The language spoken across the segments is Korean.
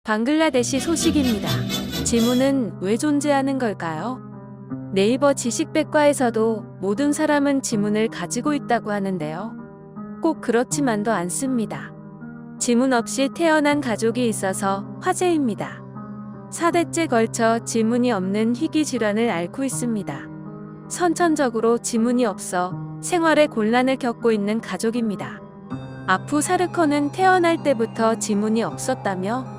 방글라데시 소식입니다. 지문은 왜 존재하는 걸까요? 네이버 지식백과에서도 모든 사람은 지문을 가지고 있다고 하는데요. 꼭 그렇지만도 않습니다. 지문 없이 태어난 가족이 있어서 화제입니다. 4대째 걸쳐 지문이 없는 희귀 질환을 앓고 있습니다. 선천적으로 지문이 없어 생활에 곤란을 겪고 있는 가족입니다. 아프 사르커는 태어날 때부터 지문이 없었다며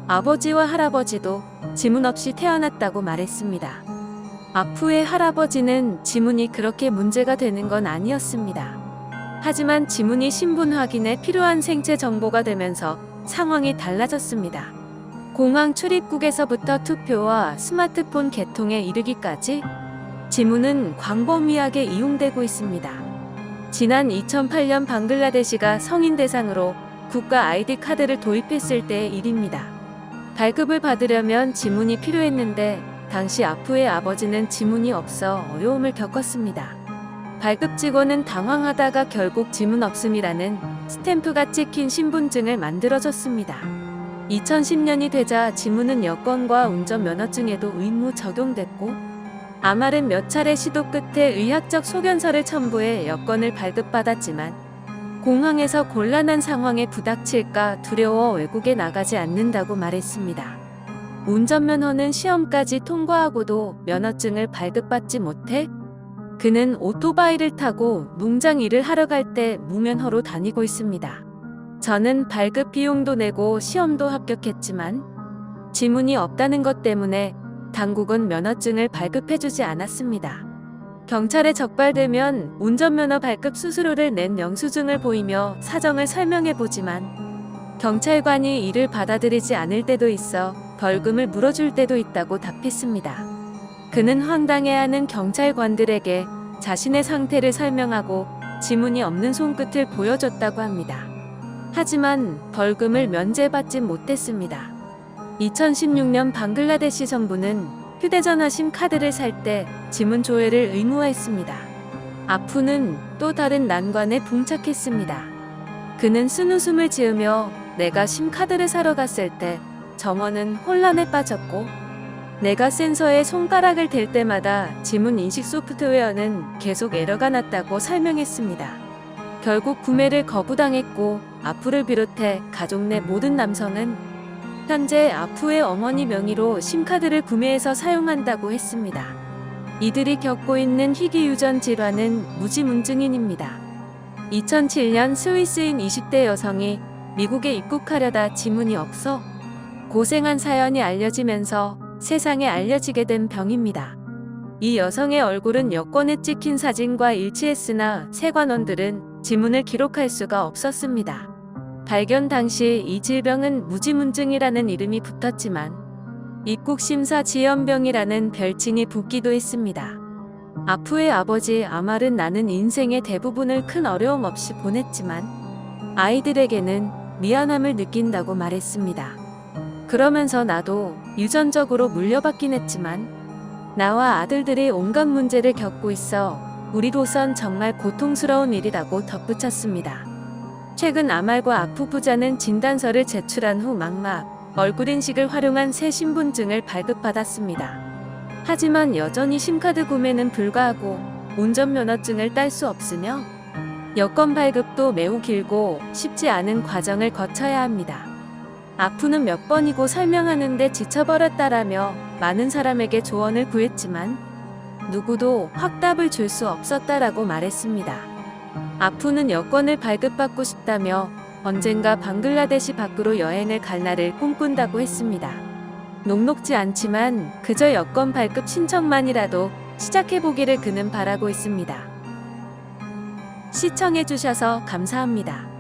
아버지와 할아버지도 지문 없이 태어났다고 말했습니다. 아프의 할아버지는 지문이 그렇게 문제가 되는 건 아니었습니다. 하지만 지문이 신분 확인에 필요한 생체 정보가 되면서 상황이 달라졌습니다. 공항 출입국에서부터 투표와 스마트폰 개통에 이르기까지 지문은 광범위하게 이용되고 있습니다. 지난 2008년 방글라데시가 성인 대상으로 국가 아이디 카드를 도입했을 때의 일입니다. 발급을 받으려면 지문이 필요했는데 당시 아프의 아버지는 지문이 없어 어려움을 겪었습니다. 발급 직원은 당황하다가 결국 지문 없음이라는 스탬프가 찍힌 신분증을 만들어줬습니다. 2010년이 되자 지문은 여권과 운전면허증에도 의무 적용됐고 아말은 몇 차례 시도 끝에 의학적 소견서를 첨부해 여권을 발급받았지만 공항에서 곤란한 상황에 부닥칠까 두려워 외국에 나가지 않는다고 말했습니다. 운전면허는 시험까지 통과하고도 면허증을 발급받지 못해 그는 오토바이를 타고 농장 일을 하러 갈 때 무면허로 다니고 있습니다. 저는 발급 비용도 내고 시험도 합격했지만 지문이 없다는 것 때문에 당국은 면허증을 발급해주지 않았습니다. 경찰에 적발되면 운전면허 발급 수수료를 낸 영수증을 보이며 사정을 설명해보지만 경찰관이 이를 받아들이지 않을 때도 있어 벌금을 물어줄 때도 있다고 답했습니다. 그는 황당해하는 경찰관들에게 자신의 상태를 설명하고 지문이 없는 손끝을 보여줬다고 합니다. 하지만 벌금을 면제받지 못했습니다. 2016년 방글라데시 정부는 휴대전화 심카드를 살 때 지문 조회를 의무화했습니다. 아프는 또 다른 난관에 봉착했습니다. 그는 쓴웃음을 지으며 내가 심카드를 사러 갔을 때 점원은 혼란에 빠졌고 내가 센서에 손가락을 댈 때마다 지문 인식 소프트웨어는 계속 에러가 났다고 설명했습니다. 결국 구매를 거부당했고 아프를 비롯해 가족 내 모든 남성은 현재 아프의 어머니 명의로 심카드를 구매해서 사용한다고 했습니다. 이들이 겪고 있는 희귀 유전 질환은 무지문증인입니다. 2007년 스위스인 20대 여성이 미국에 입국하려다 지문이 없어 고생한 사연이 알려지면서 세상에 알려지게 된 병입니다. 이 여성의 얼굴은 여권에 찍힌 사진과 일치했으나 세관원들은 지문을 기록할 수가 없었습니다. 발견 당시 이 질병은 무지문증이라는 이름이 붙었지만 입국심사 지연병이라는 별칭이 붙기도 했습니다. 아프의 아버지 아말은 나는 인생의 대부분을 큰 어려움 없이 보냈지만 아이들에게는 미안함을 느낀다고 말했습니다. 그러면서 나도 유전적으로 물려받긴 했지만 나와 아들들이 온갖 문제를 겪고 있어 우리로선 정말 고통스러운 일이라고 덧붙였습니다. 최근 아말과 아프 부자는 진단서를 제출한 후 망막, 얼굴 인식을 활용한 새 신분증을 발급받았습니다. 하지만 여전히 심카드 구매는 불가하고 운전면허증을 딸 수 없으며 여권 발급도 매우 길고 쉽지 않은 과정을 거쳐야 합니다. 아프는 몇 번이고 설명하는데 지쳐버렸다라며 많은 사람에게 조언을 구했지만 누구도 확답을 줄 수 없었다라고 말했습니다. 아프는 여권을 발급받고 싶다며 언젠가 방글라데시 밖으로 여행을 갈 날을 꿈꾼다고 했습니다. 녹록지 않지만 그저 여권 발급 신청만이라도 시작해보기를 그는 바라고 있습니다. 시청해주셔서 감사합니다.